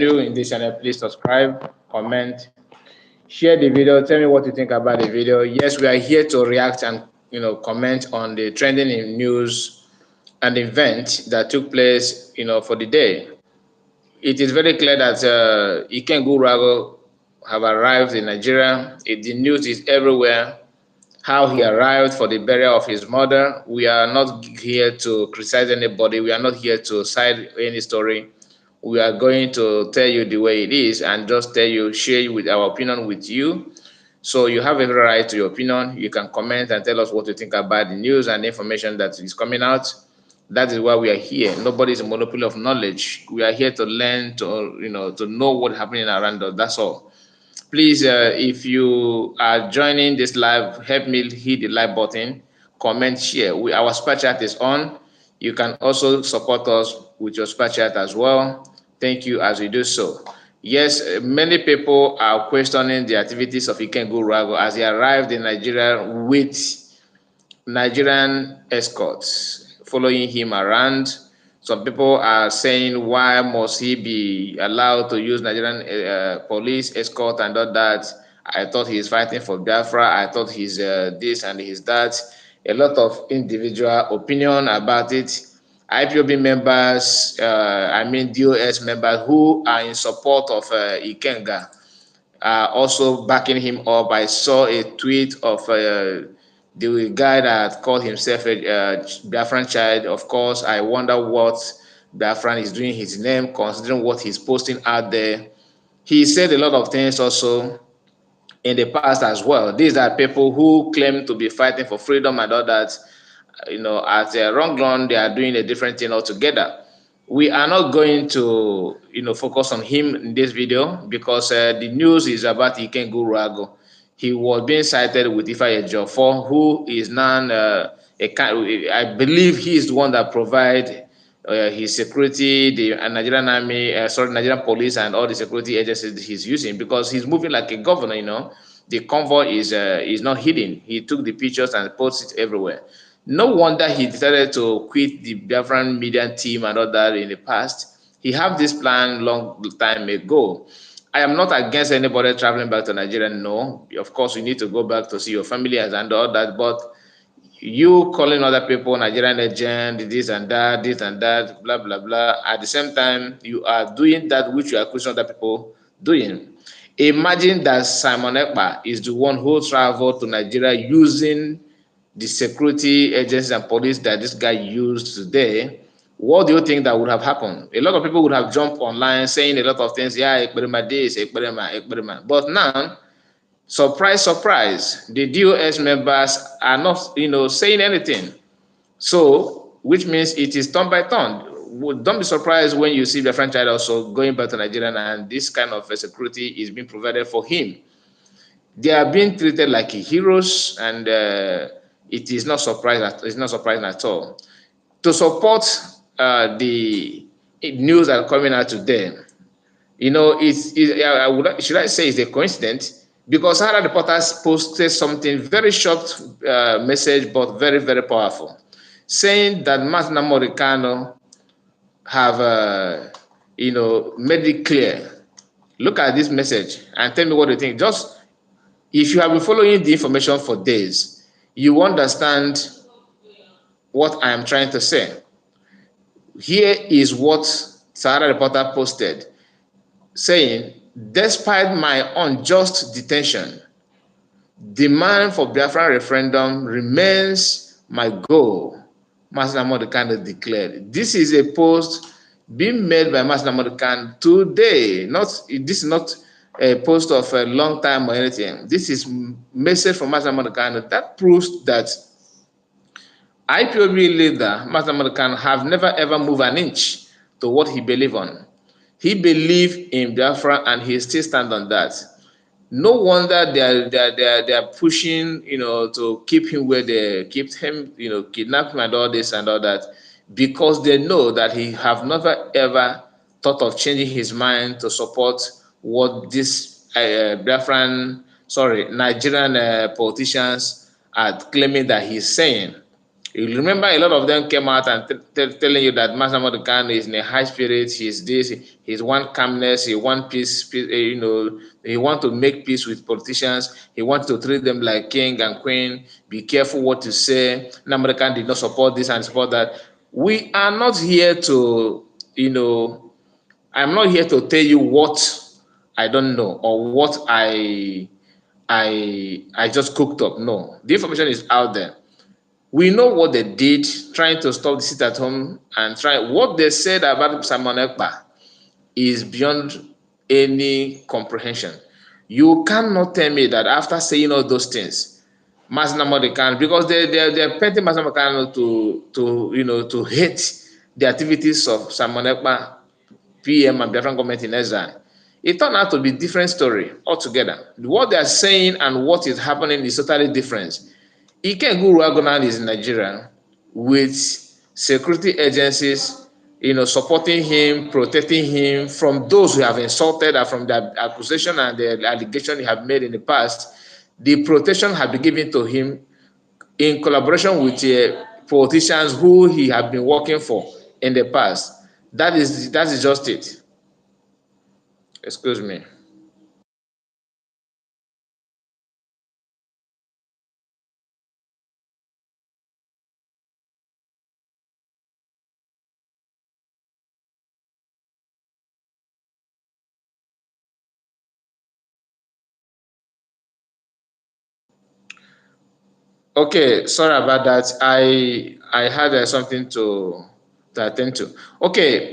New in this channel, please subscribe, comment, share the video. Tell me what you think about the video. Yes, we are here to react and comment on the trending in news and event that took place for the day. It is very clear that Ikenga Uruagu have arrived in Nigeria. The news is everywhere. How he arrived for the burial of his mother. We are not here to criticize anybody. We are not here to side any story. We are going to tell you the way it is and just tell you, share with our opinion with you. So you have every right to your opinion. You can comment and tell us what you think about the news and the information that is coming out. That is why we are here. Nobody is a monopoly of knowledge. We are here to learn, to know what's happening around us. That's all. Please, if you are joining this live, help me hit the like button, comment, share. Our super chat is on. You can also support us with your super chat as well. Thank you as you do so. Yes, many people are questioning the activities of Ikenga Uruagu as he arrived in Nigeria with Nigerian escorts following him around. Some people are saying, why must he be allowed to use Nigerian police escort and all that? I thought he's fighting for Biafra. I thought he's this and he's that. A lot of individual opinion about it. IPOB members, DOS members who are in support of Ikenga are also backing him up. I saw a tweet of the guy that called himself a Biafran child. Of course, I wonder what Biafran is doing his name, considering what he's posting out there. He said a lot of things also in the past as well. These are people who claim to be fighting for freedom and all that. At a wrong run, they are doing a different thing altogether. We are not going to, focus on him in this video because the news is about Ikenga Uruagu. He was being cited with Ifeanyi Ejiofor, who is now I believe he is the one that provide his security, the Nigerian army, Nigerian police, and all the security agencies he's using because he's moving like a governor. The convoy is not hidden. He took the pictures and posted it everywhere. No wonder he decided to quit the Biafran media team and all that in the past. He had this plan long time ago. I am not against anybody traveling back to Nigeria. No, of course, you need to go back to see your family and all that. But you calling other people Nigerian agent, this and that, blah, blah, blah. At the same time, you are doing that which you are accusing other people doing. Imagine that Simon Ekpa is the one who traveled to Nigeria using the security agencies and police that this guy used today. What do you think that would have happened? A lot of people would have jumped online saying a lot of things. Yeah, Ekperima this, Ekperima. But now, surprise, surprise, the DOS members are not, saying anything. So, which means it is turn by turn. Don't be surprised when you see the franchise also going back to Nigeria and this kind of security is being provided for him. They are being treated like heroes, and it is not surprising. It's not surprising at all. To support the news that are coming out today, should I say it's a coincidence? Because Sahara Reporters posted something very short message, but very, very powerful, saying that Martin Moricano have, made it clear. Look at this message and tell me what you think. Just if you have been following the information for days, you understand what I am trying to say. Here is what Sahara Reporter posted, saying, despite my unjust detention, demand for Biafran referendum remains my goal, Master Morikano declared. This is a post being made by Master Morikano today. This is not a post of a long time or anything. This is message from Master Morikano that proves that IPOB leader Master Morikano have never ever moved an inch to what he believed on. He believed in Biafra and he still stands on that. No wonder they are pushing, to keep him where they keep him, kidnap him and all this and all that, because they know that he have never ever thought of changing his mind to support what this Nigerian politicians are claiming that he's saying. You remember a lot of them came out and telling you that Master Khan is in a high spirit. He's this. He's one calmness. He want peace. He want to make peace with politicians. He wants to treat them like king and queen. Be careful what you say. Master Khan did not support this and support that. We are not here to, I'm not here to tell you what I don't know or what I just cooked up. No, the information is out there. We know what they did, trying to stop the sit at home and try what they said about Simon Ekpa is beyond any comprehension. You cannot tell me that after saying all those things, Masinamo can because they're painting Masinamo Kano to hate the activities of Simon Ekpa, PM and Biafran government in exile. It turned out to be a different story altogether. What they are saying and what is happening is totally different. Ikenga Uruagu is in Nigeria with security agencies, supporting him, protecting him from those who have insulted and from the accusation and the allegation he have made in the past. The protection has been given to him in collaboration with politicians who he have been working for in the past. That is just it. Excuse me. Okay, sorry about that. I had something to attend to. Okay,